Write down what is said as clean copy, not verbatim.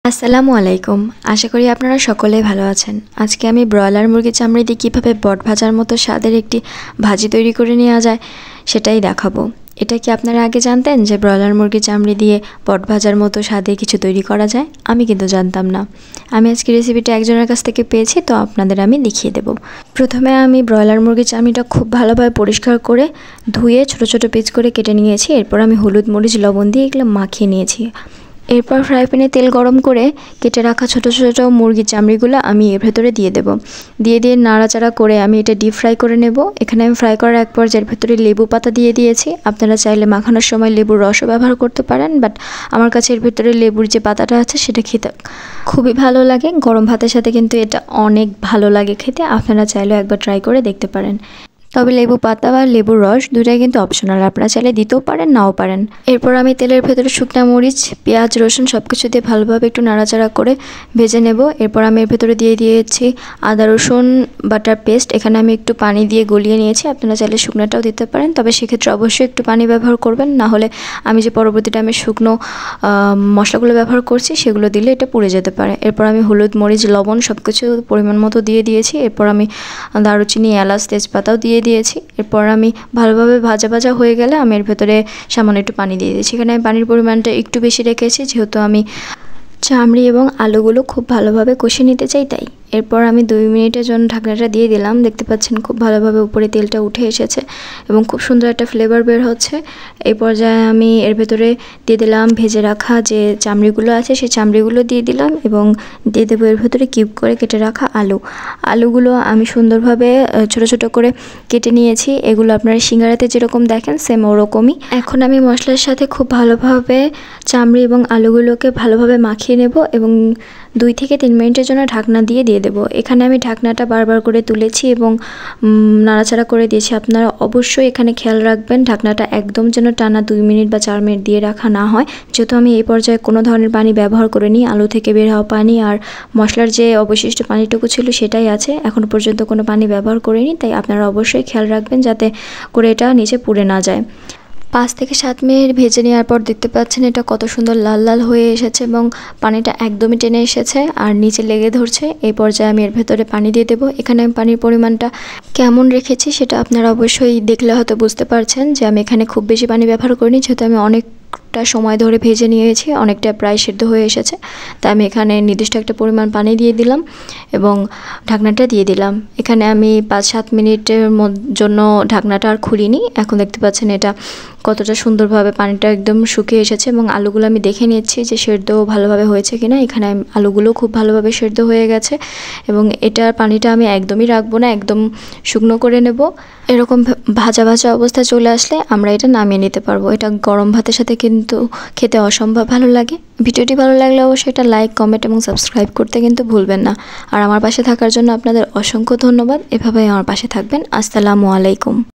আসসালামু আলাইকুম। আশা করি আপনারা সকলেই ভালো আছেন। আজকে আমি ব্রয়লার মুরগির চামড়ি দিয়ে কীভাবে বট ভাজার মতো স্বাদের একটি ভাজি তৈরি করে নেওয়া যায় সেটাই দেখাবো। এটা কি আপনারা আগে জানতেন যে ব্রয়লার মুরগির চামড়ি দিয়ে বট ভাজার মতো স্বাদের কিছু তৈরি করা যায়? আমি কিন্তু জানতাম না। আমি আজকে রেসিপিটা একজনের কাছ থেকে পেয়েছি, তো আপনাদের আমি দেখিয়ে দেব। প্রথমে আমি ব্রয়লার মুরগির চামড়িটা খুব ভালোভাবে পরিষ্কার করে ধুয়ে ছোট ছোট পিস করে কেটে নিয়েছি। এরপর আমি হলুদ মরিচ লবণ দিয়ে এগুলো মাখিয়ে নিয়েছি। এরপর ফ্রাই প্যানে তেল গরম করে কেটে রাখা ছোট ছোট মুরগির চামড়িগুলো আমি এর ভেতরে দিয়ে দেব। দিয়ে নাড়াচাড়া করে আমি এটা ডিপ ফ্রাই করে নেব। এখানে আমি ফ্রাই করার এক পর্যায়ের ভেতরে লেবু পাতা দিয়ে দিয়েছি। আপনারা চাইলে মাখানোর সময় লেবুর রসও ব্যবহার করতে পারেন, বাট আমার কাছে এর ভেতরে লেবুর যে পাতাটা আছে সেটা খেতে খুবই ভালো লাগে। গরম ভাতের সাথে কিন্তু এটা অনেক ভালো লাগে খেতে। আপনারা চাইলেও একবার ট্রাই করে দেখতে পারেন। তবে লেবু পাতা বা লেবুর রস দুটাই কিন্তু অপশনাল, আপনারা চাইলে দিতেও পারেন নাও পারেন। এরপর আমি তেলের ভেতরে শুকনো মরিচ, পেঁয়াজ, রসুন সব কিছু দিয়ে ভালোভাবে একটু নাড়াচাড়া করে ভেজে নেব। এরপর আমি এর ভেতরে দিয়ে দিয়েছি আদা রসুন বাটার পেস্ট। এখানে আমি একটু পানি দিয়ে গলিয়ে নিয়েছি। আপনারা চাইলে শুকনোটাও দিতে পারেন, তবে সেক্ষেত্রে অবশ্যই একটু পানি ব্যবহার করবেন, না হলে আমি যে পরবর্তীতে আমি শুকনো মশলাগুলো ব্যবহার করছি সেগুলো দিলে এটা পুড়ে যেতে পারে। এরপর আমি হলুদ মরিচ লবণ সব কিছু পরিমাণ মতো দিয়ে দিয়েছি। এরপর আমি দারুচিনি, এলাচ, তেজপাতাও দিয়েছি। এরপর আমি ভালোভাবে ভাজা হয়ে গেলে আমি এর ভেতরে সামান্য একটু পানি দিয়ে দিয়েছি। এখানে আমি পানির পরিমাণটা একটু বেশি রেখেছি, যেহেতু আমি চামড়ি এবং আলুগুলো খুব ভালোভাবে কষে নিতে চাই তাই। এরপর আমি 2 মিনিটের জন্য ঢাকনাটা দিয়ে দিলাম। দেখতে পাচ্ছেন খুব ভালোভাবে উপরে তেলটা উঠে এসেছে এবং খুব সুন্দর একটা ফ্লেভার বের হচ্ছে। এই পর্যায়ে আমি এর ভেতরে দিয়ে দিলাম ভেজে রাখা যে চামড়িগুলো আছে সেই চামড়িগুলো দিয়ে দিলাম এবং দিয়ে দেবো এর ভেতরে কিউব করে কেটে রাখা আলুগুলো আমি সুন্দরভাবে ছোট ছোট করে কেটে নিয়েছি। এগুলো আপনারা সিঙ্গারাতে যেরকম দেখেন সেম ওরকমই। এখন আমি মশলার সাথে খুব ভালোভাবে চামড়ি এবং আলুগুলোকে ভালোভাবে মাখিয়ে নেব এবং 2 থেকে 3 মিনিটের জন্য ঢাকনা দিয়ে দেবো। এখানে আমি ঢাকনাটা বারবার করে তুলেছি এবং নাড়াচাড়া করে দিয়েছি। আপনারা অবশ্যই এখানে খেয়াল রাখবেন ঢাকনাটা একদম যেন টানা 2 মিনিট বা 4 মিনিট দিয়ে রাখা না হয়, যেহেতু আমি এই পর্যায়ে কোনো ধরনের পানি ব্যবহার করিনি। আলু থেকে বের হওয়া পানি আর মশলার যে অবশিষ্ট পানিটুকু ছিল সেটাই আছে, এখন পর্যন্ত কোনো পানি ব্যবহার করিনি। তাই আপনারা অবশ্যই খেয়াল রাখবেন যাতে করে এটা নিচে পুড়ে না যায়। 5 থেকে 7 মিনিট ভেজে নেওয়ার পর দেখতে পাচ্ছেন এটা কত সুন্দর লাল লাল হয়ে এসেছে এবং পানিটা একদমই টেনে এসেছে আর নিচে লেগে ধরছে। এই পর্যায়ে আমি এর ভেতরে পানি দিয়ে দেবো। এখানে আমি পানির পরিমাণটা কেমন রেখেছি সেটা আপনারা অবশ্যই দেখলে হয়তো বুঝতে পারছেন যে আমি এখানে খুব বেশি পানি ব্যবহার করিনি, যেহেতু আমি অনেকটা সময় ধরে ভেজে নিয়েছি, অনেকটা প্রায় সিদ্ধ হয়ে এসেছে। তাই আমি এখানে নির্দিষ্ট একটা পরিমাণ পানি দিয়ে দিলাম এবং ঢাকনাটা দিয়ে দিলাম। এখানে আমি 5-7 মিনিটের জন্য ঢাকনাটা আর খুলিনি। এখন দেখতে পাচ্ছেন এটা কতটা সুন্দরভাবে পানিটা একদম শুকিয়ে এসেছে এবং আলুগুলো আমি দেখে নিচ্ছি যে সেদ্ধ ভালোভাবে হয়েছে কিনা। এখানে আলুগুলো খুব ভালোভাবে সেদ্ধ হয়ে গেছে এবং এটার পানিটা আমি একদমই রাখবো না, একদম শুকনো করে নেব। এরকম ভাজা অবস্থা চলে আসলে আমরা এটা নামিয়ে নিতে পারবো। এটা গরম ভাতের সাথে কিন্তু খেতে অসম্ভব ভালো লাগে। ভিডিওটি ভালো লাগলে অবশ্যই এটা লাইক, কমেন্ট এবং সাবস্ক্রাইব করতে কিন্তু ভুলবেন না। আর আমার পাশে থাকার জন্য আপনাদের অসংখ্য ধন্যবাদ। এভাবেই আমার পাশে থাকবেন। আসসালামু আলাইকুম।